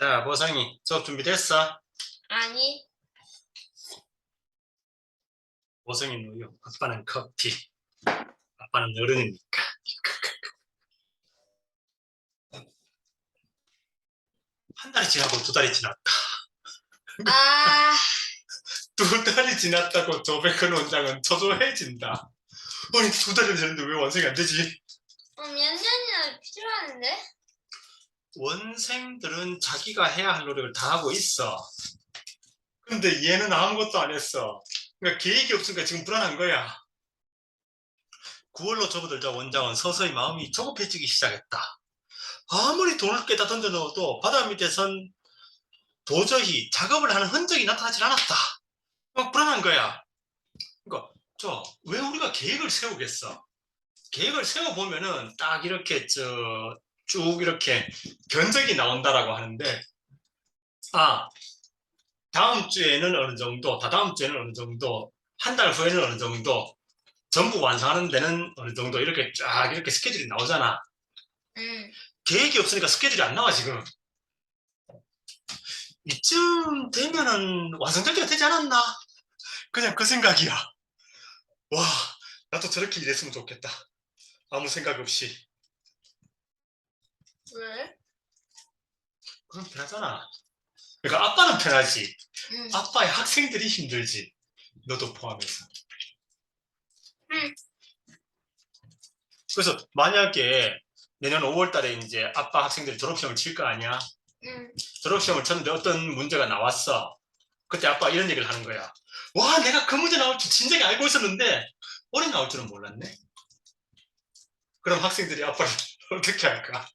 자, 보상이 수업 준비됐어? 아니, 보상이는 우유, 아빠는 커피, 아빠는 어른이니까. 한 달이 지나고 두 달이 지났다. 아, 두 달이 지났다고 조백근 원장은 초조해진다. 아니, 두 달이 지났는데 왜 완성이 안 되지? 몇 년이나 필요한데? 원생들은 자기가 해야 할 노력을 다 하고 있어. 근데 얘는 아무것도 안 했어. 그러니까 계획이 없으니까 지금 불안한 거야. 9월로 접어들자 원장은 서서히 마음이 조급해지기 시작했다. 아무리 돈을 깨다 던져 넣어도 바다 밑에선 도저히 작업을 하는 흔적이 나타나질 않았다. 불안한 거야. 그러니까 왜 우리가 계획을 세우겠어? 계획을 세워보면은 딱 이렇게 쭉 이렇게 견적이 나온다라고 하는데, 다음 주에는 어느 정도, 다다음 주에는 어느 정도, 한 달 후에는 어느 정도, 전부 완성하는 데는 어느 정도 이렇게 쫙 이렇게 스케줄이 나오잖아. 계획이 없으니까 스케줄이 안 나와 지금. 이쯤 되면은 완성될 때가 되지 않았나? 그냥 그 생각이야. 와, 나도 저렇게 일했으면 좋겠다. 아무 생각 없이. 왜? 그럼 편하잖아. 그러니까 아빠는 편하지. 응. 아빠의 학생들이 힘들지. 너도 포함해서. 응. 그래서 만약에 내년 5월 달에 이제 아빠 학생들이 졸업시험을 칠 거 아니야? 응. 졸업시험을 쳤는데 어떤 문제가 나왔어. 그때 아빠 이런 얘기를 하는 거야. 와, 내가 그 문제 나올 줄 진작에 알고 있었는데 올해 나올 줄은 몰랐네. 그럼 학생들이 아빠를 어떻게 할까?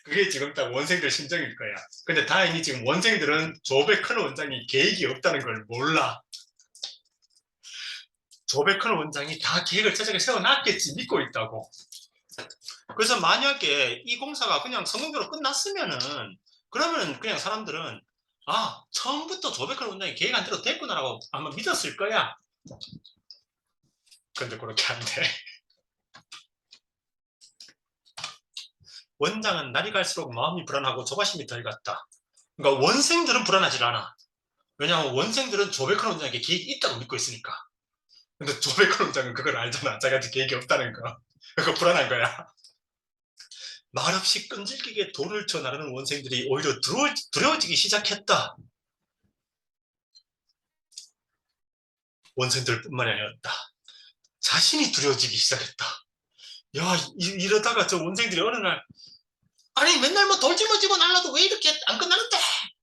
그게 지금 딱 원생들 심정일 거야. 근데 다행히 지금 원생들은 조백큰 원장이 계획이 없다는 걸 몰라. 조백큰 원장이 다 계획을 짜자게 세워놨겠지 믿고 있다고. 그래서 만약에 이 공사가 그냥 성공적으로 끝났으면은 그러면 그냥 사람들은 처음부터 조백큰 원장이 계획한 대로 됐구나라고 아마 믿었을 거야. 근데 그렇게 안 돼. 원장은 날이 갈수록 마음이 불안하고 조바심이 덜갔다. 그러니까 원생들은 불안하지 않아. 왜냐하면 원생들은 조백큰 원장에게 계획이 있다고 믿고 있으니까. 근데 조백큰 원장은 그걸 알잖아. 자기한테 계획이 없다는 거. 그거 불안한 거야. 말없이 끈질기게 돌을 쳐 나르는 원생들이 오히려 두려워지기 시작했다. 원생들뿐만이 아니었다. 자신이 두려워지기 시작했다. 야, 이러다가 저 원생들이 어느 날 아니 맨날 뭐 돌 짊어지고 날라도 왜 이렇게 안 끝나는데?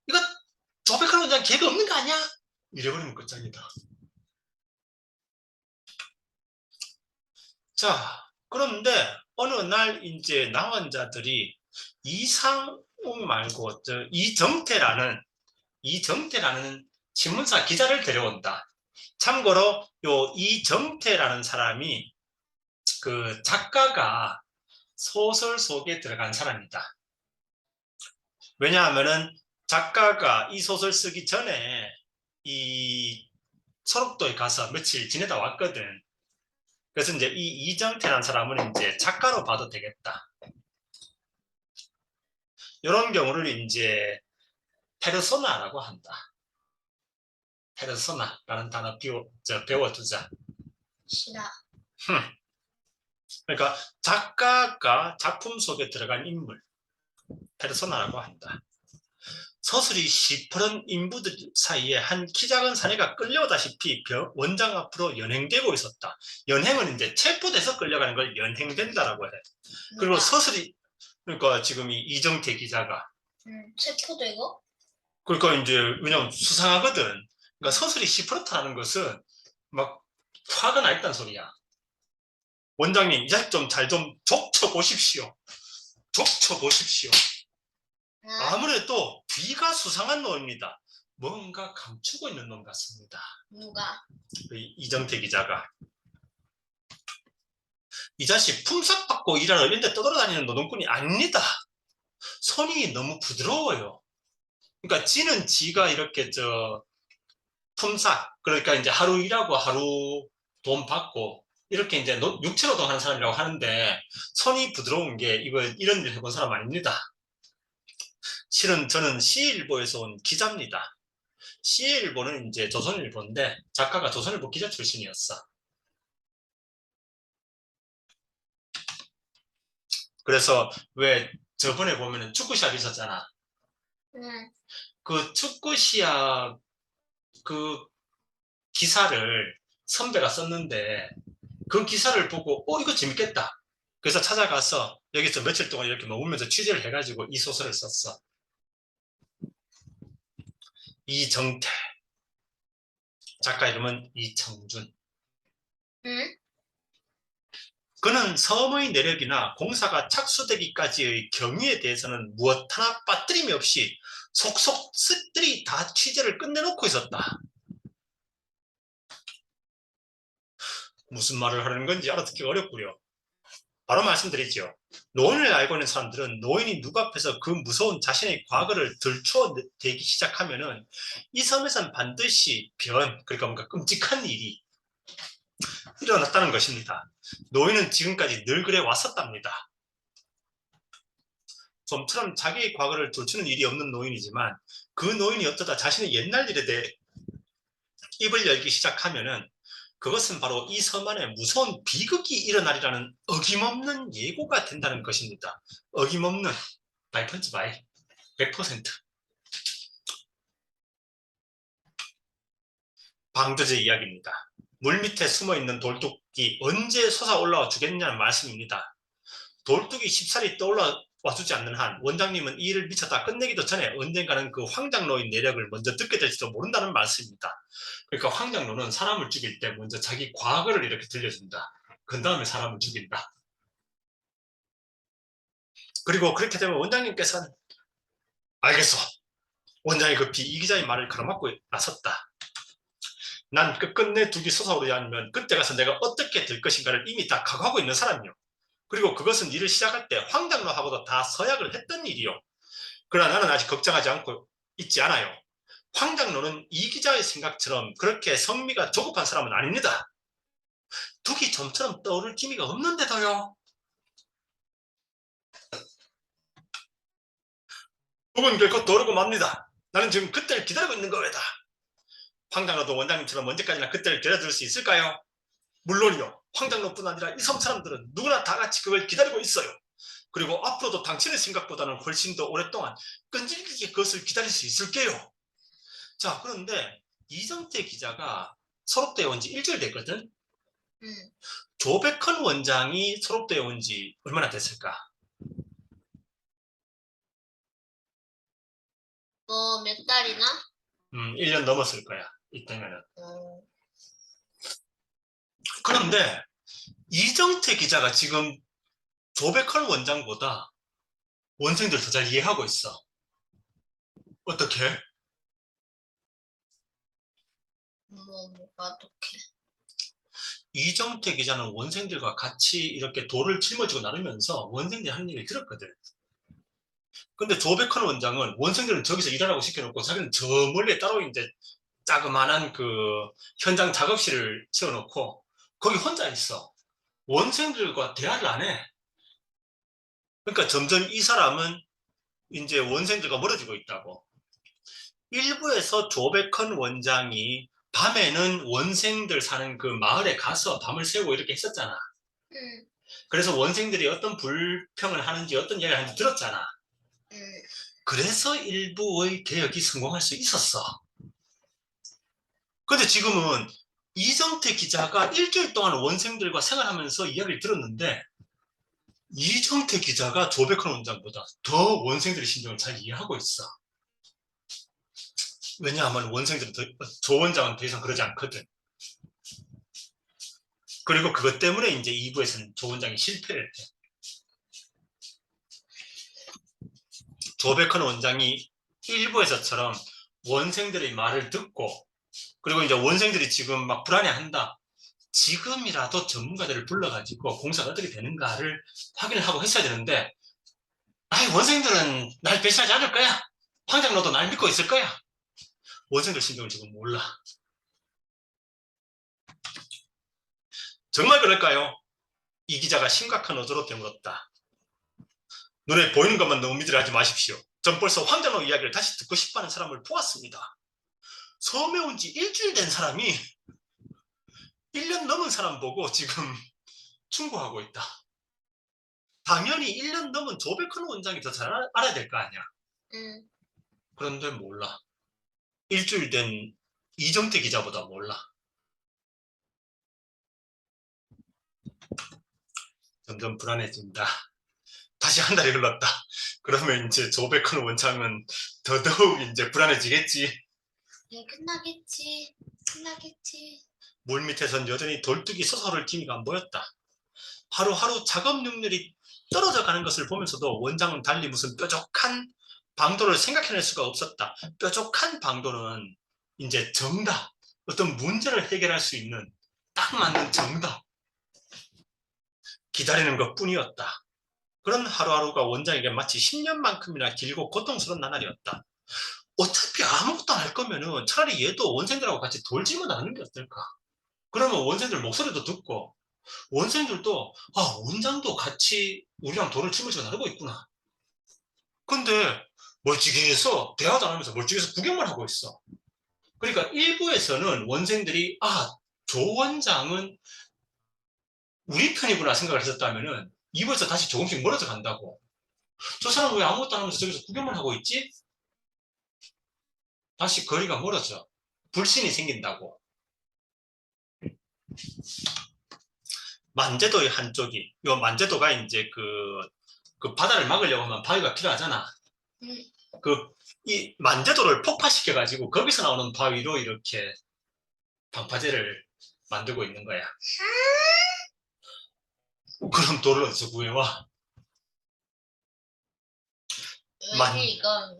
이거 조백한 원장 계획 없는 거 아니야? 이래버리면 끝장이다. 자, 그런데 어느 날 이제 나환자들이 이상웅 말고 이정태라는 신문사 기자를 데려온다. 참고로 요 이정태라는 사람이 그 작가가 소설 속에 들어간 사람이다. 왜냐하면은 작가가 이 소설 쓰기 전에 이 소록도에 가서 며칠 지내다 왔거든. 그래서 이제 이 이정태라는 사람은 이제 작가로 봐도 되겠다. 이런 경우를 이제 페르소나라고 한다. 페르소나라는 단어 배워두자. 싫어. 그러니까 작가가 작품 속에 들어간 인물, 페르소나라고 한다. 서술이 시퍼런 인부들 사이에 한 키 작은 사내가 끌려오다시피 원장 앞으로 연행되고 있었다. 연행은 이제 체포돼서 끌려가는 걸 연행된다라고 해. 그리고 서술이 그러니까 지금 이 이정태 기자가 체포되고? 그러니까 이제 왜냐면 수상하거든. 그러니까 서술이 시퍼렇다는 것은 막 화가 나 있다는 소리야. 원장님 이 자식 좀 잘 좀 족쳐 보십시오. 족쳐 보십시오. 아무래도 뒤가 수상한 놈입니다. 뭔가 감추고 있는 놈 같습니다. 누가? 이정태 기자가. 이 자식 품삯 받고 일하러 이런 데 떠돌아다니는 노동꾼이 아닙니다. 손이 너무 부드러워요. 그러니까 지는 지가 이렇게 품삯 그러니까 이제 하루 일하고 하루 돈 받고 이렇게 이제 육체노동 하는 사람이라고 하는데 손이 부드러운 게 이런 일 해본 사람 아닙니다. 실은 저는 시일보에서 온 기자입니다. 시일보는 이제 조선일보인데 작가가 조선일보 기자 출신이었어. 그래서 왜 저번에 보면은 축구 시합 있었잖아. 응. 그 축구 시합 그 기사를 선배가 썼는데 그 기사를 보고 이거 재밌겠다. 그래서 찾아가서 여기서 며칠 동안 이렇게 머물면서 취재를 해가지고 이 소설을 썼어. 이정태. 작가 이름은 이청준. 응? 그는 섬의 내력이나 공사가 착수되기까지의 경위에 대해서는 무엇 하나 빠뜨림이 없이 속속 쓱들이 다 취재를 끝내놓고 있었다. 무슨 말을 하는 건지 알아듣기가 어렵고요. 바로 말씀드리죠. 노인을 알고 있는 사람들은 노인이 눈앞에서 그 무서운 자신의 과거를 들추어대기 시작하면은 이 섬에선 반드시 그러니까 뭔가 끔찍한 일이 일어났다는 것입니다. 노인은 지금까지 늘 그래 왔었답니다. 좀처럼 자기의 과거를 들추는 일이 없는 노인이지만 그 노인이 어쩌다 자신의 옛날 일에 대해 입을 열기 시작하면은 그것은 바로 이 섬 안에 무서운 비극이 일어나리라는 어김없는 예고가 된다는 것입니다. 어김없는 바이펀치 바이 100%. 방조제 이야기입니다. 물밑에 숨어있는 돌뚝이 언제 솟아 올라와 주겠냐는 말씀입니다. 돌뚝이 쉽사리 떠올라 와주지 않는 한 원장님은 이 일을 미처 다 끝내기도 전에 언젠가는 그 황장로의 내력을 먼저 듣게 될지도 모른다는 말씀입니다. 그러니까 황장로는 사람을 죽일 때 먼저 자기 과거를 이렇게 들려준다. 그 다음에 사람을 죽인다. 그리고 그렇게 되면 원장님께서는 알겠어. 원장이 급히 이 기자의 말을 가로막고 나섰다. 난 끝끝내 두기 솟아오르지 않으면 그때 가서 내가 어떻게 될 것인가를 이미 다 각오하고 있는 사람이요. 그리고 그것은 일을 시작할 때 황장로하고도 다 서약을 했던 일이요. 그러나 나는 아직 걱정하지 않고 있지 않아요. 황장로는 이 기자의 생각처럼 그렇게 성미가 조급한 사람은 아닙니다. 둑이 좀처럼 떠오를 기미가 없는데도요. 둑은 결코 떠오르고 맙니다. 나는 지금 그때를 기다리고 있는 거외다. 황장로도 원장님처럼 언제까지나 그때를 기다려줄 수 있을까요? 물론이요. 황장로뿐 아니라 이 섬 사람들은 누구나 다 같이 그걸 기다리고 있어요. 그리고 앞으로도 당신의 생각보다는 훨씬 더 오랫동안 끈질기게 그것을 기다릴 수 있을게요. 자, 그런데 이정태 기자가 소록되어 온 지 일주일 됐거든? 응. 조백헌 원장이 소록되어 온 지 얼마나 됐을까? 뭐 몇 달이나? 1년 넘었을 거야. 이때면은. 어. 그런데 이정태 기자가 지금 조백헌 원장보다 원생들 더 잘 이해하고 있어. 어떻게? 뭐가 어떡해. 이정태 기자는 원생들과 같이 이렇게 돌을 짊어지고 나누면서 원생들이 하는 얘기를 들었거든. 근데 조백헌 원장은 원생들은 저기서 일하라고 시켜놓고 자기는 저 멀리 따로 이제 자그마한 그 현장 작업실을 세워놓고 거기 혼자 있어. 원생들과 대화를 안 해. 그러니까 점점 이 사람은 이제 원생들과 멀어지고 있다고. 일부에서 조백헌 원장이 밤에는 원생들 사는 그 마을에 가서 밤을 새우고 이렇게 했었잖아. 응. 그래서 원생들이 어떤 불평을 하는지 어떤 이야기를 하는지 들었잖아. 응. 그래서 일부의 개혁이 성공할 수 있었어. 근데 지금은 이정태 기자가 일주일 동안 원생들과 생활하면서 이야기를 들었는데 이정태 기자가 조백헌 원장보다 더 원생들의 심정을 잘 이해하고 있어. 왜냐하면 원생들은 조 원장은 더 이상 그러지 않거든. 그리고 그것 때문에 이제 2부에서는 조 원장이 실패를 해. 조백헌 원장이 1부에서처럼 원생들의 말을 듣고 그리고 이제 원생들이 지금 막 불안해한다. 지금이라도 전문가들을 불러가지고 공사가 어떻게 되는가를 확인을 하고 했어야 되는데 아이 원생들은 날 배신하지 않을 거야. 황장로도 날 믿고 있을 거야. 원생들 심정을 지금 몰라. 정말 그럴까요? 이 기자가 심각한 어조로 되물었다. 눈에 보이는 것만 너무 믿으려 하지 마십시오. 전 벌써 황전호 이야기를 다시 듣고 싶어하는 사람을 보았습니다. 섬에 온 지 일주일 된 사람이 1년 넘은 사람 보고 지금 충고하고 있다. 당연히 1년 넘은 조백헌 원장이 더 잘 알아야 될 거 아니야. 응. 그런데 몰라. 일주일 된 이정태 기자보다 몰라. 점점 불안해진다. 다시 한 달이 흘렀다. 그러면 이제 조백헌 원장은 더더욱 이제 불안해지겠지. 네, 끝나겠지. 끝나겠지. 물밑에선 여전히 돌뚝이 솟아오를 기미가 안 보였다. 하루하루 작업 능률이 떨어져 가는 것을 보면서도 원장은 달리 무슨 뾰족한 방도를 생각해낼 수가 없었다. 뾰족한 방도는 이제 정답, 어떤 문제를 해결할 수 있는 딱 맞는 정답, 기다리는 것뿐이었다. 그런 하루하루가 원장에게 마치 10년만큼이나 길고 고통스러운 나날이었다. 어차피 아무것도 안 할 거면은 차라리 얘도 원생들하고 같이 돌지만 하는 게 어떨까? 그러면 원생들 목소리도 듣고 원생들도 원장도 같이 우리랑 돌을 치물치고 나르고 있구나. 근데 멀찍이서 대화도 안 하면서 멀찍이서 구경만 하고 있어. 그러니까 일부에서는 원생들이 조 원장은 우리 편이구나 생각을 했었다면은 2부에서 다시 조금씩 멀어져 간다고. 저 사람 왜 아무것도 안 하면서 저기서 구경만 하고 있지? 다시 거리가 멀어져. 불신이 생긴다고. 만제도의 한쪽이, 요 만제도가 이제 그 바다를 막으려고 하면 바위가 필요하잖아. 이 만제도를 폭파시켜가지고 거기서 나오는 바위로 이렇게 방파제를 만들고 있는 거야. 그럼 돌을 어디서 구해와? 왜 이건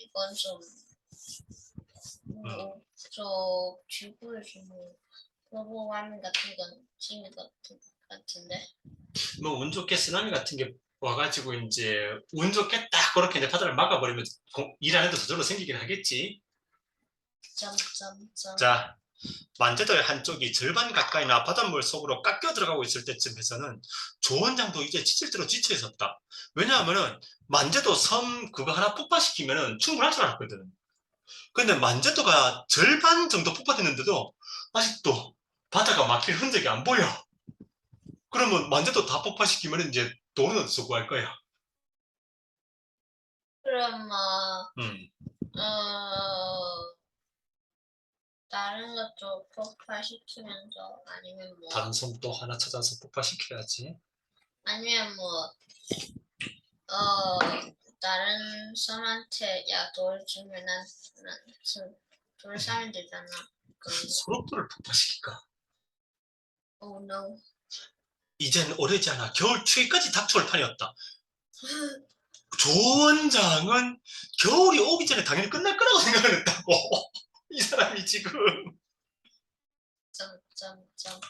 이건 좀 저 지구에 좀 글로벌 같은 건 지미 같은데. 뭐 운 좋게 쓰나미 같은 게 와가지고 이제 운 좋게 딱 그렇게 이제 바다를 막아버리면 일 안 해도 저절로 생기긴 하겠지. 점점점. 자, 만제도의 한쪽이 절반 가까이나 바닷물 속으로 깎여 들어가고 있을 때쯤에서는 조 원장도 이제 지칠 대로 지쳐 있었다. 왜냐하면은 만제도 섬 그거 하나 폭파시키면은 충분할 줄 알았거든. 근데 만제도가 절반 정도 폭파됐는데도 아직도 바다가 막힐 흔적이 안 보여. 그러면 만제도 다 폭파시키면 이제 돈은 어디서 구할 거야? 그럼 음. 다른 것도 폭파시키면서 아니면 뭐 다른 섬 또 하나 찾아서 폭파시켜야지. 아니면 다른 섬한테 돌 주면 돌 사면 되잖아. 소록돌을 폭파시킬까? Oh no. 이젠 오래지 않아 겨울 추위까지 닥쳐올 판이었다. 조 원장은 겨울이 오기 전에 당연히 끝날 거라고 생각을 했다고. 이 사람이 지금. 점점점.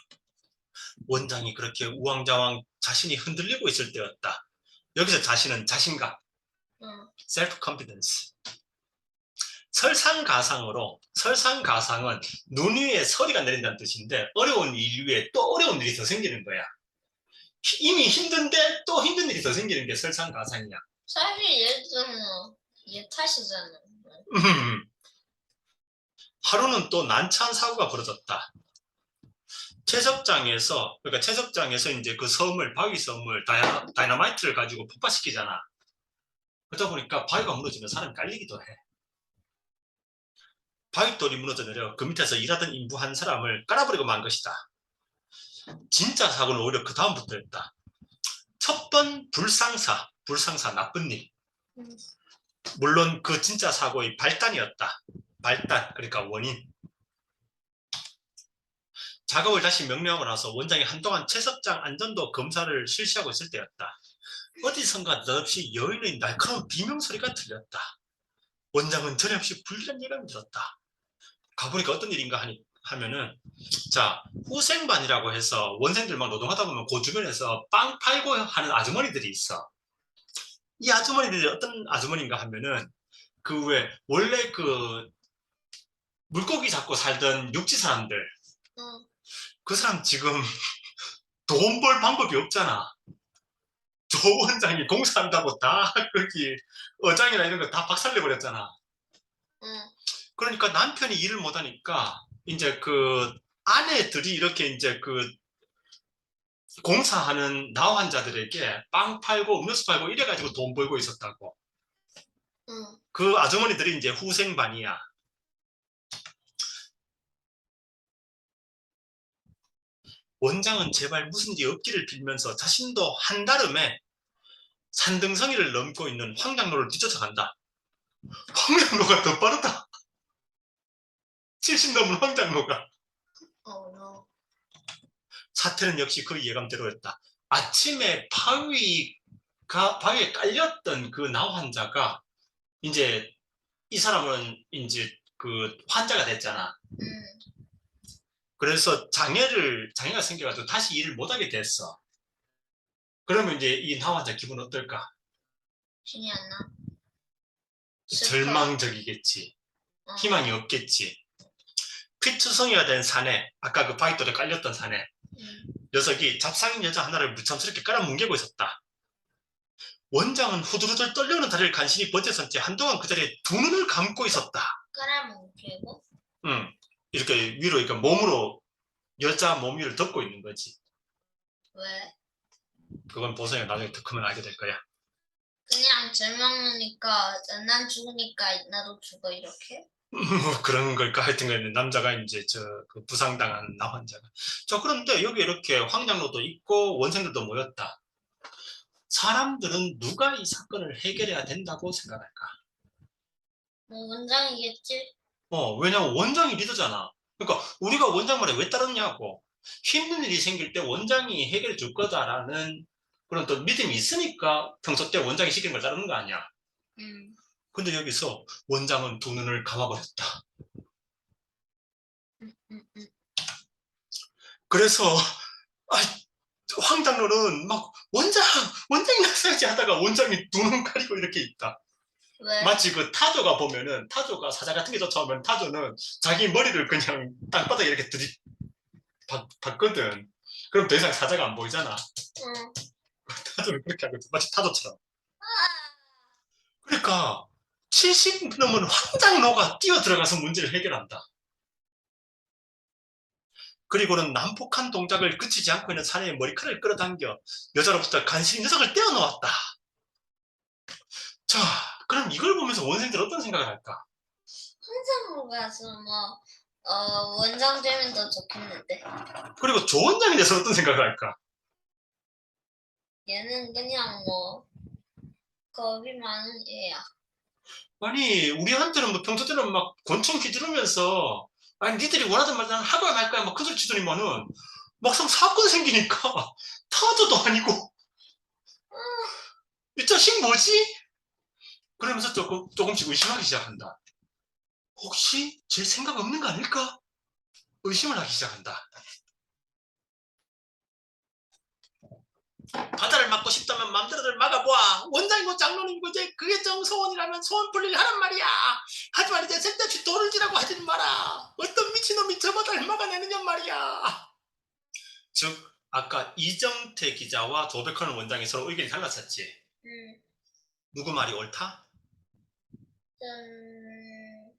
원장이 그렇게 우왕좌왕 자신이 흔들리고 있을 때였다. 여기서 자신은 자신감, self confidence. 설상가상은 눈 위에 서리가 내린다는 뜻인데 어려운 일 위에 또 어려운 일이 더 생기는 거야. 이미 힘든데 또 힘든 일이 더 생기는 게 설상가상이야. 사실 얘 탓이잖아. 하루는 또 난처한 사고가 벌어졌다. 채석장에서 이제 그 바위 섬을 다이너마이트를 가지고 폭파시키잖아. 그러다 보니까 바위가 무너지면 사람이 깔리기도 해. 바위돌이 무너져 내려 그 밑에서 일하던 인부 한 사람을 깔아버리고 만 것이다. 진짜 사고는 오히려 그 다음부터였다. 첫 번 불상사 나쁜 일. 물론 그 진짜 사고의 발단이었다. 발단, 그러니까 원인. 작업을 다시 명령하고 나서 원장이 한동안 채석장 안전도 검사를 실시하고 있을 때였다. 어디선가 느닷없이 여인의 날카로운 비명소리가 들렸다. 원장은 전에없이 불길한 예감이 들었다. 가보니까 어떤 일인가 하면은 자, 후생반이라고 해서 원생들 막 노동하다 보면 그 주변에서 빵 팔고 하는 아주머니들이 있어. 이 아주머니들이 어떤 아주머니인가 하면은 원래 물고기 잡고 살던 육지 사람들. 그 사람 지금 돈 벌 방법이 없잖아. 조 원장이 공사한다고 다 거기 어장이나 이런 거 다 박살내버렸잖아. 응. 그러니까 남편이 일을 못하니까 이제 그 아내들이 이렇게 이제 그 공사하는 나 환자들에게 빵 팔고 음료수 팔고 이래가지고 돈 벌고 있었다고. 응. 그 아주머니들이 이제 후생반이야. 원장은 제발 무슨 일이 없기를 빌면서 자신도 한달음에 산등성이를 넘고 있는 황장로를 뒤쫓아간다. 황장로가 더 빠르다. 70 넘은 황장로가. Oh no. 사태는 역시 그 예감대로였다. 아침에 바위에 깔렸던 그 나 환자가 이제 이 사람은 이제 그 환자가 됐잖아. 응. 그래서 장애가 생겨가지고 다시 일을 못하게 됐어. 그러면 이제 이 나 환자 기분 어떨까? 신이 안 나. 슬퍼. 절망적이겠지. 어. 희망이 없겠지. 피투성이가 된 사내, 아까 그 바위돌에 깔렸던 사내, 응. 녀석이 잡상인 여자 하나를 무참스럽게 깔아뭉개고 있었다. 원장은 후두루들 떨려오는 다리를 간신히 버텨선 채 한동안 그 자리에 두 눈을 감고 있었다. 깔아뭉개고? 응. 이렇게 위로, 그러니까 몸으로 여자 몸 위를 덮고 있는 거지. 왜? 그건 보성이가 나중에 더 크면 알게 될 거야. 그냥 절망하니까 난 죽으니까 나도 죽어 이렇게? 뭐 그런 걸까 하여튼 간에 남자가 이제 그 부상당한 나 환자가. 자, 그런데 여기 이렇게 황장로도 있고 원생들도 모였다. 사람들은 누가 이 사건을 해결해야 된다고 생각할까? 뭐 원장이겠지? 왜냐면 원장이 리더잖아. 그러니까 우리가 원장 말에 왜 따르냐고. 힘든 일이 생길 때 원장이 해결해 줄 거다라는 그런 또 믿음이 있으니까 평소 때 원장이 시키는 걸 따르는 거 아니야. 응. 근데 여기서 원장은 두 눈을 감아버렸다. 응. 응. 그래서 아, 황장로는 막 원장이 나서야지 하다가 원장이 두 눈 가리고 이렇게 있다. 왜? 마치 그 타조가 보면은 타조가 사자 같은 게 쫓아오면 타조는 자기 머리를 그냥 땅바닥에 이렇게 박거든. 그럼 더 이상 사자가 안 보이잖아. 응. 타조는 그렇게 하거든. 마치 타조처럼. 그러니까 70 넘은 황장로가 뛰어 들어가서 문제를 해결한다. 그리고는 난폭한 동작을 그치지 않고 있는 사내의 머리카락을 끌어당겨 여자로부터 간신히 녀석을 떼어놓았다. 자, 그럼 이걸 보면서 원생들 어떤 생각을 할까? 원장으로 가서 뭐 원장 되면 더 좋겠는데. 그리고 조원장에 대해서 어떤 생각을 할까? 얘는 그냥 뭐 겁이 많은 애야. 아니, 우리한테는 뭐 평소 때는 막 권총 휘두르면서 아니, 니들이 원하든 말든 하고 말 거야 막 큰소리 치더니만은 막상 사건 생기니까 타조도 아니고 이 자식 뭐지? 그러면서 조금씩 의심하기 시작한다. 혹시 질 생각 없는 거 아닐까? 의심을 하기 시작한다. 바다를 막고 싶다면 맘대로들 막아보아. 원장이고 장로님이고 이제 그게 정소원이라면 소원 풀리를 하란 말이야. 하지만 이제 쓸데없이 돌을 지라고 하지는 마라. 어떤 미친놈이 저 바다를 막아내느냐 말이야. 즉 아까 이정태 기자와 도백헌 원장이 서로 의견이 달랐었지. 응. 누구 말이 옳다?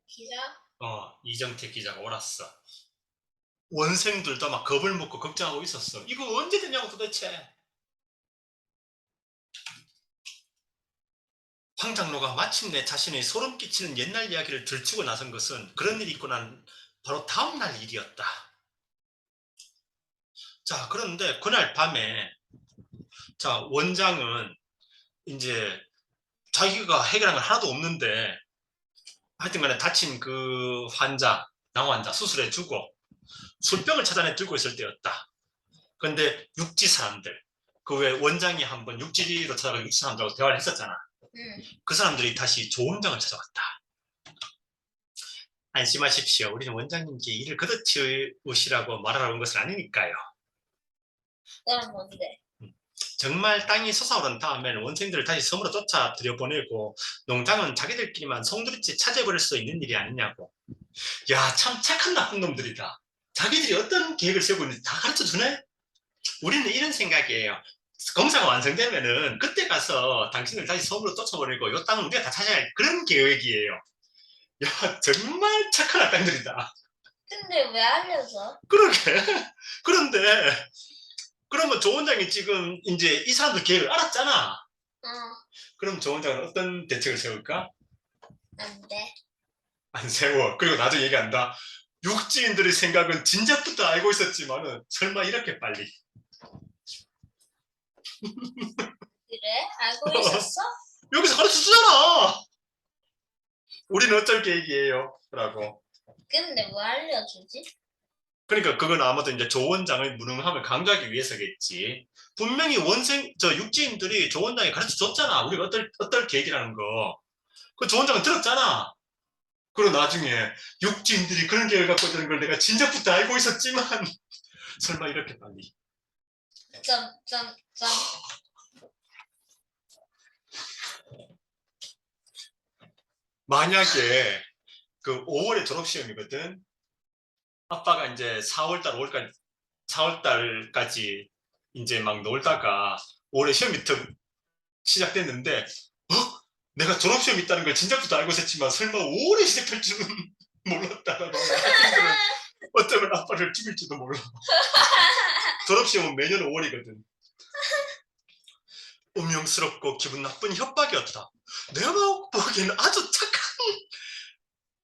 기자? 이정태 기자가 옳았어. 원생들도 막 겁을 먹고 걱정하고 있었어. 이거 언제 되냐고 도대체. 황장로가 마침내 자신의 소름 끼치는 옛날 이야기를 들추고 나선 것은 그런 일이 있고 난 바로 다음날 일이었다. 자, 그런데 그날 밤에 자, 원장은 이제 자기가 해결한 건 하나도 없는데 하여튼 간에 다친 그 낭환자 수술해주고 술병을 찾아내 들고 있을 때였다. 근데 육지 사람들, 그 왜 원장이 한번 육지로 찾아가 육지 사람들하고 대화를 했었잖아. 응. 그 사람들이 다시 조원장을 찾아왔다. 안심하십시오. 우리는 원장님께 일을 거둬치우시라고 말하러 온 것은 아니니까요. 그럼 뭔데? 정말 땅이 솟아오른 다음에는 원생들을 다시 섬으로 쫓아 들여보내고 농장은 자기들끼리만 송두리째 차지해버릴 수 있는 일이 아니냐고. 야, 참 착한 나쁜 놈들이다. 자기들이 어떤 계획을 세우고 있는지 다 가르쳐주네? 우리는 이런 생각이에요. 공사가 완성되면은 그때 가서 당신을 다시 섬으로 쫓아보내고 이 땅은 우리가 다 차지할 그런 계획이에요. 야, 정말 착한 악당들이다. 근데 왜 알려줘? 그러게. 그런데 그러면 조 원장이 지금 이제 이 사람들 계획을 알았잖아. 어, 그럼 조 원장은 어떤 대책을 세울까? 안 돼. 안 세워. 그리고 나중에 얘기한다. 육지인들의 생각은 진작부터 알고 있었지만은 설마 이렇게 빨리. 그래? 알고 있었어? 여기서 가르쳐 주잖아. 우리는 어쩔 계획이에요. 라고. 근데 왜 알려주지? 그러니까 그건 아마도 이제 조 원장의 무능함을 강조하기 위해서겠지. 분명히 저 육지인들이 조 원장이 가르쳐 줬잖아. 우리가 어떨 계획이라는 거. 그 조 원장은 들었잖아. 그리고 나중에 육지인들이 그런 계획을 갖고 있다는 걸 내가 진작부터 알고 있었지만 설마 이렇게 빨리. 점. 만약에 그 5월에 졸업시험이거든. 아빠가 이제 4월달, 5월까지, 4월달까지 이제 막 놀다가 올해 시험이 시작됐는데, 내가 졸업시험 있다는 걸 진작부터 알고 있었지만 설마 5월에 시작할 줄은 몰랐다라고 학생들은 어쩌면 아빠를 죽일지도 몰라. 졸업시험은 매년 5월이거든. 운명스럽고 기분 나쁜 협박이었다. 내가 보기에는 아주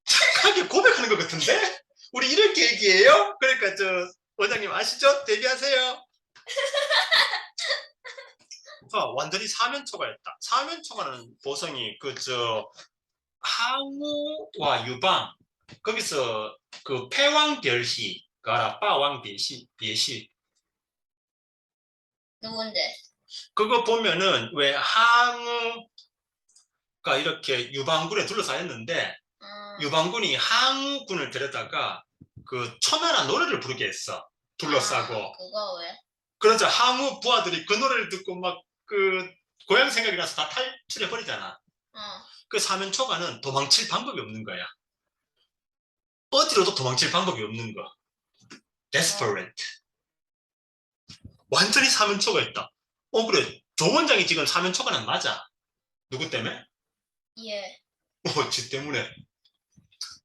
착하게 고백하는 것 같은데? 우리 이럴 계획이에요? 그러니까 원장님 아시죠? 데뷔하세요. 완전히 사면초가였다. 사면초가는 보성이 항우와 유방 거기서 그 패왕별희가 빠왕비시 누군데? 그거 보면은 왜 항우가 이렇게 유방군에 둘러싸였는데 어, 유방군이 항우군을 데려다가 그 초면한 노래를 부르게 했어. 둘러싸고. 그거 왜? 그러자 항우 부하들이 그 노래를 듣고 막 그 고향 생각이 나서 다 탈출해 버리잖아. 어, 그 사면초가는 도망칠 방법이 없는 거야. 어디로도 도망칠 방법이 없는 거. desperate. 완전히 사면초가 있다. 그래. 조 원장이 지금 사면초가는 맞아. 누구 때문에? 예. 지 때문에.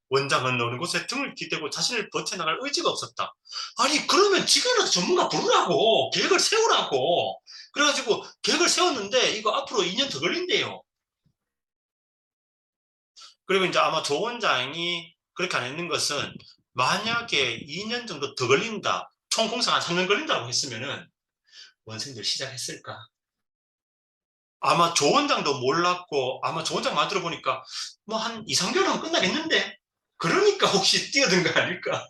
원장은 어느 곳에 등을 기대고 자신을 버텨나갈 의지가 없었다. 아니 그러면 지금이라도 전문가 부르라고 계획을 세우라고. 그래가지고 계획을 세웠는데 이거 앞으로 2년 더 걸린대요. 그리고 이제 아마 조 원장이 그렇게 안 했는 것은 만약에 2년 정도 더 걸린다. 총 공사가 한 3년 걸린다고 했으면은 원생들 시작했을까? 아마 조 원장도 몰랐고 아마 조 원장 말 들어보니까 뭐 한 2, 3개월 하면 끝나겠는데 그러니까 혹시 뛰어든 거 아닐까?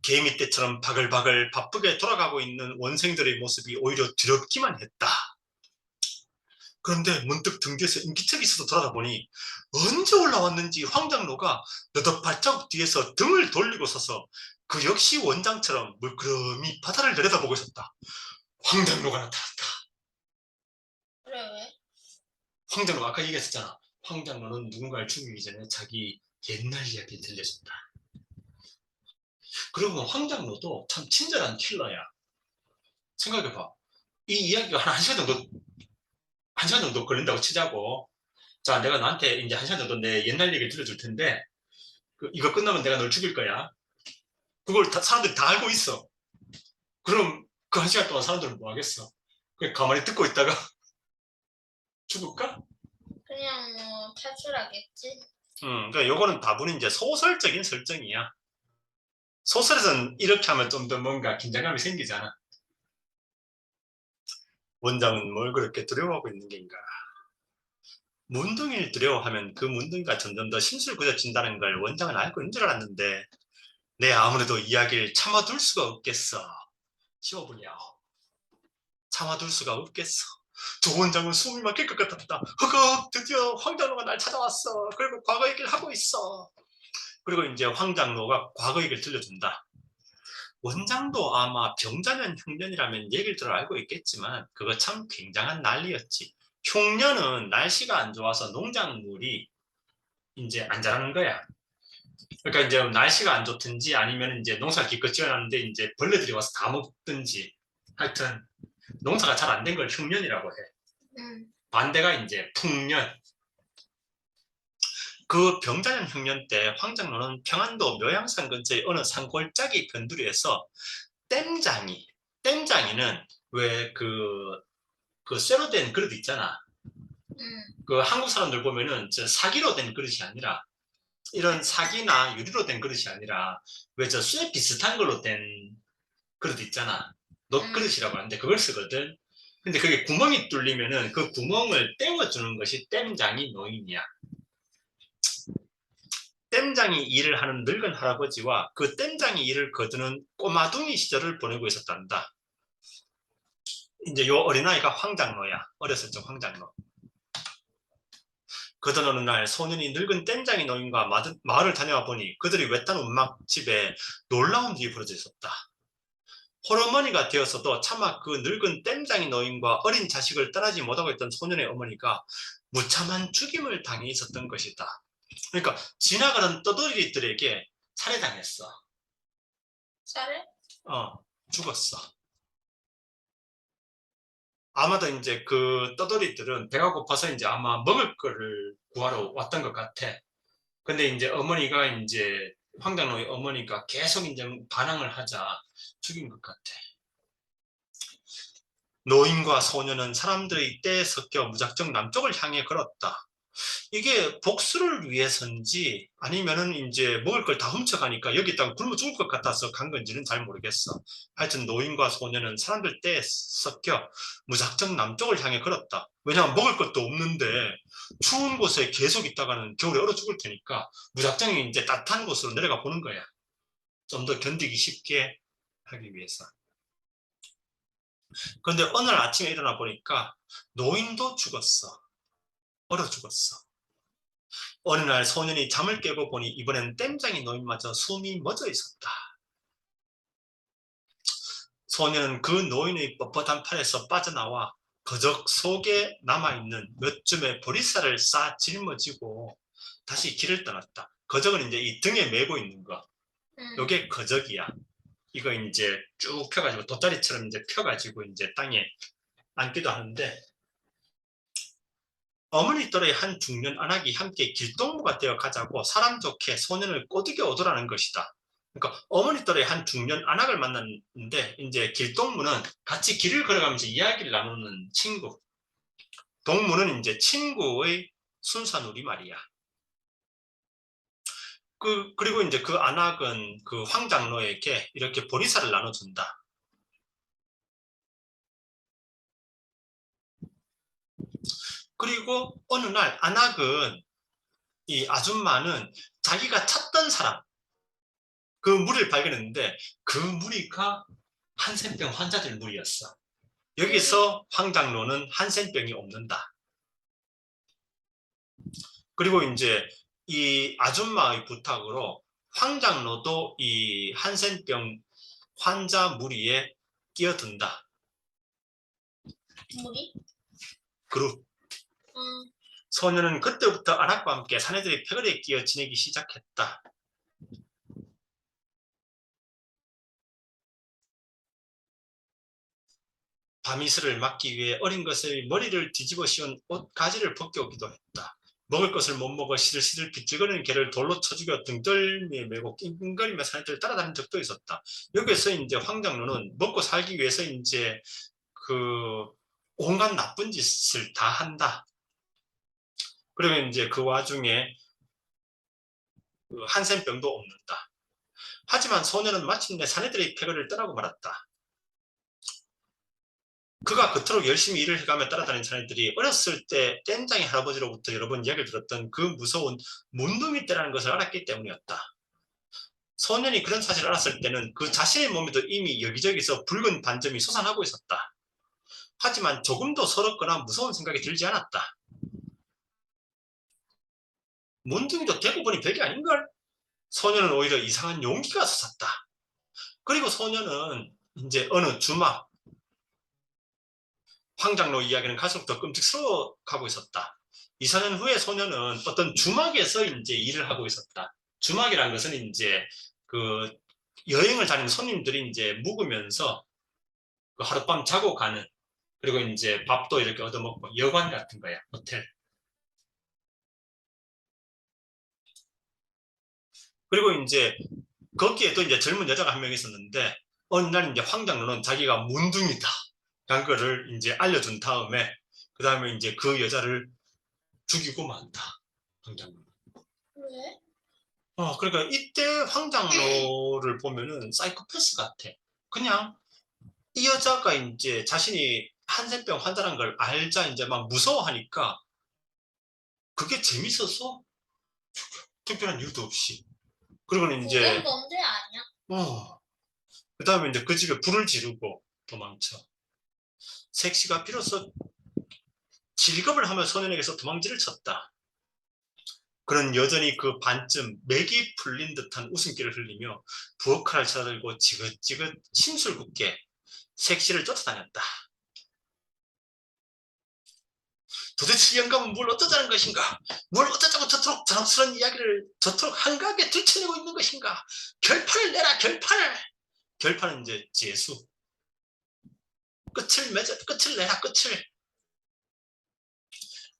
개미 떼처럼 바글바글 바쁘게 돌아가고 있는 원생들의 모습이 오히려 두렵기만 했다. 그런데 문득 등 뒤에서 인기척이 있어서 돌아다보니 언제 올라왔는지 황장로가 너덧 발자국 뒤에서 등을 돌리고 서서 그 역시 원장처럼 물끄러미 바다를 내려다보고 있었다. 황장로가 나타났다. 그래 왜? 황장로 아까 얘기했었잖아. 황장로는 누군가를 죽이기 전에 자기 옛날 이야기를 들려준다. 그러고 황장로도 참 친절한 킬러야. 생각해봐. 이 이야기가 한 1시간 정도, 1시간 정도 걸린다고 치자고. 자, 내가 너한테 이제 1시간 정도 내 옛날 얘기를 들려줄 텐데, 이거 끝나면 내가 널 죽일 거야. 그걸 사람들이 다 알고 있어. 그럼 그 1시간 동안 사람들은 뭐 하겠어? 그냥 가만히 듣고 있다가 죽을까? 그냥 뭐 탈출하겠지. 그러니까 요거는 다분히 이제 소설적인 설정이야. 소설에서는 이렇게 하면 좀 더 뭔가 긴장감이 생기잖아. 원장은 뭘 그렇게 두려워하고 있는 게인가? 문둥이를 두려워하면 그 문둥이가 점점 더 심술 구겨진다는 걸 원장은 알고 있는 줄 알았는데 내 아무래도 이야기를 참아둘 수가 없겠어. 치워보냐. 참아둘 수가 없겠어. 조 원장은 숨이 막힐 것 같았다. 허걱 드디어 황장로가 날 찾아왔어. 그리고 과거 얘기를 하고 있어. 그리고 이제 황장로가 과거 얘기를 들려준다. 원장도 아마 병자년 흉년이라면 얘기를 들어 알고 있겠지만 그거 참 굉장한 난리였지. 흉년은 날씨가 안 좋아서 농작물이 이제 안 자라는 거야. 그러니까 이제 날씨가 안 좋든지 아니면 이제 농사를 기껏 지어놨는데 이제 벌레들이 와서 다 먹든지 하여튼 농사가 잘 안 된 걸 흉년이라고 해. 응. 반대가 이제 풍년. 그 병자년 흉년 때 황장로는 평안도 묘양산 근처의 어느 산골짜기 변두리에서 땜장이는 왜 그 쇠로 된 그릇 있잖아. 응. 그 한국 사람들 보면은 저 사기로 된 그릇이 아니라 이런 사기나 유리로 된 그릇이 아니라 왜 저 쇠 비슷한 걸로 된 그릇 있잖아. 응. 놋그릇이라고 하는데 그걸 쓰거든. 근데 그게 구멍이 뚫리면은 그 구멍을 떼어주는 것이 땜장이 노인이야. 땜장이 일을 하는 늙은 할아버지와 그 땜장이 일을 거두는 꼬마둥이 시절을 보내고 있었단다. 이제 요 어린아이가 황장로야. 어렸을 적 황장로. 그러던 어느 날 소년이 늙은 땜장이 노인과 마을을 다녀와 보니 그들이 외딴 움막집에 놀라운 일이 벌어져 있었다. 홀어머니가 되었어도 차마 그 늙은 땜장이 노인과 어린 자식을 떠나지 못하고 있던 소년의 어머니가 무참한 죽임을 당해 있었던 것이다. 그러니까 지나가는 떠돌이들에게 살해당했어. 쌀을? 죽었어. 아마도 이제 그 떠돌이들은 배가 고파서 이제 아마 먹을 거를 구하러 왔던 것 같아. 근데 이제 어머니가 이제 황당로의 어머니가 계속 이제 반항을 하자 죽인 것 같아. 노인과 소년은 사람들의 떼에 섞여 무작정 남쪽을 향해 걸었다. 이게 복수를 위해서인지 아니면은 이제 먹을 걸 다 훔쳐가니까 여기다가 굶어 죽을 것 같아서 간 건지는 잘 모르겠어. 하여튼 노인과 소년은 사람들 떼에 섞여 무작정 남쪽을 향해 걸었다. 왜냐하면 먹을 것도 없는데 추운 곳에 계속 있다가는 겨울에 얼어 죽을 테니까 무작정 이제 따뜻한 곳으로 내려가 보는 거야. 좀 더 견디기 쉽게 하기 위해서. 그런데 어느 날 아침에 일어나 보니까 노인도 죽었어. 얼어 죽었어. 어느 날 소년이 잠을 깨고 보니 이번엔 땜장이 노인마저 숨이 멎어 있었다. 소년은 그 노인의 뻣뻣한 팔에서 빠져나와 거적 속에 남아있는 몇 줌의 보리쌀을 싸 짊어지고 다시 길을 떠났다. 거적은 이제 이 등에 메고 있는 거. 응. 요게 거적이야. 이거 이제 쭉 펴가지고 돗자리처럼 이제 펴가지고 이제 땅에 앉기도 하는데 어머니 또래의 한 중년 안악이 함께 길동무가 되어 가자고 사람 좋게 소년을 꼬드겨 오더라는 것이다. 그러니까 어머니 또래의 한 중년 안악을 만났는데 이제 길동무는 같이 길을 걸어가면서 이야기를 나누는 친구. 동무는 이제 친구의 순수한 우리말이야. 그리고 이제 그 안악은 그 황장로에게 이렇게 보리쌀을 나눠준다. 그리고 어느 날 안악은 이 아줌마는 자기가 찾던 사람, 그 물을 발견했는데 그 무리가 한센병 환자들 무리였어. 여기서 황장로는 한센병이 없는다. 그리고 이제 이 아줌마의 부탁으로 황장로도 이 한센병 환자 무리에 끼어든다. 물이? 그룹. 응. 소녀는 그때부터 안악과 함께 사내들의 패거리에 끼어 지내기 시작했다. 밤이슬을 막기 위해 어린 것의 머리를 뒤집어 씌운 옷 가지를 벗겨오기도 했다. 먹을 것을 못 먹어 시들시들 비틀거리는 개를 돌로 쳐 죽여 등덜미에 메고 낑낑거리며 사내들을 따라다닌 적도 있었다. 여기서 이제 황장로는 먹고 살기 위해서 이제 그 온갖 나쁜 짓을 다 한다. 그러면 이제 그 와중에 그 한센병도 없는다. 하지만 소녀는 마침내 사내들의 패거리를 떠나고 말았다. 그가 그토록 열심히 일을 해가며 따라다닌 사내들이 어렸을 때 땜장이 할아버지로부터 여러 번 이야기를 들었던 그 무서운 문둥이 떼라는 것을 알았기 때문이었다. 소년이 그런 사실을 알았을 때는 그 자신의 몸에도 이미 여기저기서 붉은 반점이 솟아나고 있었다. 하지만 조금도 서럽거나 무서운 생각이 들지 않았다. 문둥이도 대고 보니 별게 아닌걸? 소년은 오히려 이상한 용기가 솟았다. 그리고 소년은 이제 어느 주막, 황장로 이야기는 갈수록 더 끔찍스러워 가고 있었다. 2, 4년 후에 소년은 어떤 주막에서 이제 일을 하고 있었다. 주막이라는 것은 이제 그 여행을 다니는 손님들이 이제 묵으면서 그 하룻밤 자고 가는, 그리고 이제 밥도 이렇게 얻어먹고 여관 같은 거야, 호텔. 그리고 이제 거기에 또 이제 젊은 여자가 한 명 있었는데 어느 날 이제 황장로는 자기가 문둥이다 란 거를 이제 알려준 다음에 그 다음에 이제 그 여자를 죽이고 만다. 황장로. 왜? 그러니까 이때 황장로를 보면은 사이코패스 같아. 그냥 이 여자가 이제 자신이 한센병 환자란 걸 알자 이제 막 무서워하니까 그게 재밌어서 특별한 이유도 없이. 그리고는 그건 이제 범죄 아니야? 그 다음에 이제 그 집에 불을 지르고 도망쳐. 색시가 비로소 질겁을 하며 소년에게서 도망질을 쳤다. 그는 여전히 그 반쯤 맥이 풀린 듯한 웃음기를 흘리며 부엌칼을 쳐들고 지긋지긋 심술궂게 색시를 쫓아다녔다. 도대체 이 영감은 뭘 어쩌자는 것인가? 뭘 어쩌자고 저토록 자랑스러운 이야기를 저토록 한가하게 들춰내고 있는 것인가? 결판을 내라, 결판을! 결판은 이제 재수. 끝을 맺어, 끝을 내라, 끝을.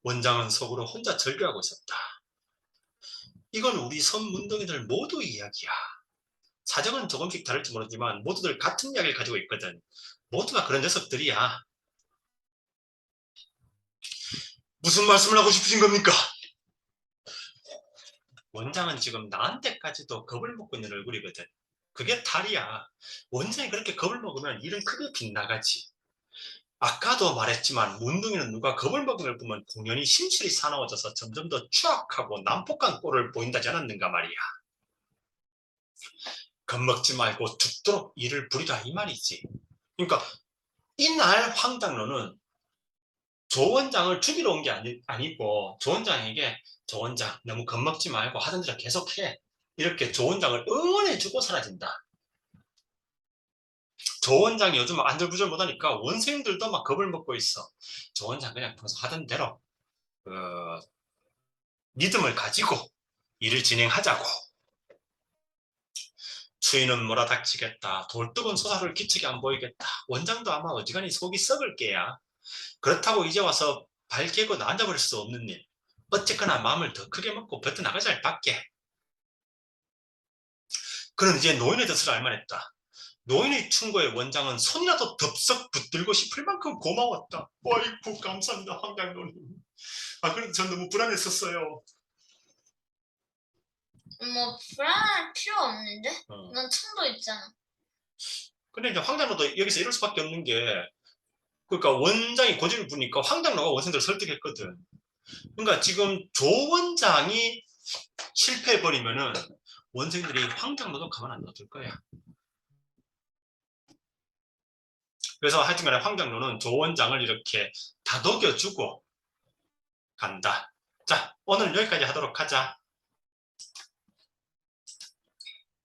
원장은 속으로 혼자 절규하고 있었다. 이건 우리 선문동이들 모두 이야기야. 사정은 조금씩 다를지 모르지만 모두들 같은 이야기를 가지고 있거든. 모두가 그런 녀석들이야. 무슨 말씀을 하고 싶으신 겁니까? 원장은 지금 나한테까지도 겁을 먹고 있는 얼굴이거든. 그게 탈이야. 원장이 그렇게 겁을 먹으면 일은 크게 빗나가지. 아까도 말했지만 문둥이는 누가 겁을 먹은 걸 보면 공연히 심술이 사나워져서 점점 더 추악하고 난폭한 꼴을 보인다지 않았는가 말이야. 겁먹지 말고 죽도록 일을 부리라 이 말이지. 그러니까 이날 황장로는 조 원장을 죽이러 온 게 아니고 조 원장에게 조 원장 너무 겁먹지 말고 하던 대로 계속해. 이렇게 조 원장을 응원해주고 사라진다. 조 원장이 요즘 안절부절 못하니까 원생들도 막 겁을 먹고 있어. 조 원장 그냥 평소 하던 대로 믿음을 가지고 일을 진행하자고. 추위는 몰아닥치겠다. 돌뜨거운 소사를 기척이 안 보이겠다. 원장도 아마 어지간히 속이 썩을 게야. 그렇다고 이제 와서 발 깨고 앉아버릴 수 없는 일. 어쨌거나 마음을 더 크게 먹고 버텨나가자 할 밖에. 그는 이제 노인의 뜻을 알만했다. 노인의 충고에 원장은 손이라도 덥석 붙들고 싶을 만큼 고마웠다. 아이고 감사합니다 황장로님. 그래도 전 너무 불안했었어요. 뭐 불안할 필요 없는데? 어. 넌 천도 있잖아. 근데 이제 황장로도 여기서 이럴 수밖에 없는 게, 그러니까 원장이 고집을 부니까 황장로가 원생들을 설득했거든. 그러니까 지금 조 원장이 실패해버리면은 원생들이 황장로도 가만 안 놔둘 거야. 그래서 하여튼간에 황장로는 조 원장을 이렇게 다독여주고 간다. 자, 오늘 여기까지 하도록 하자.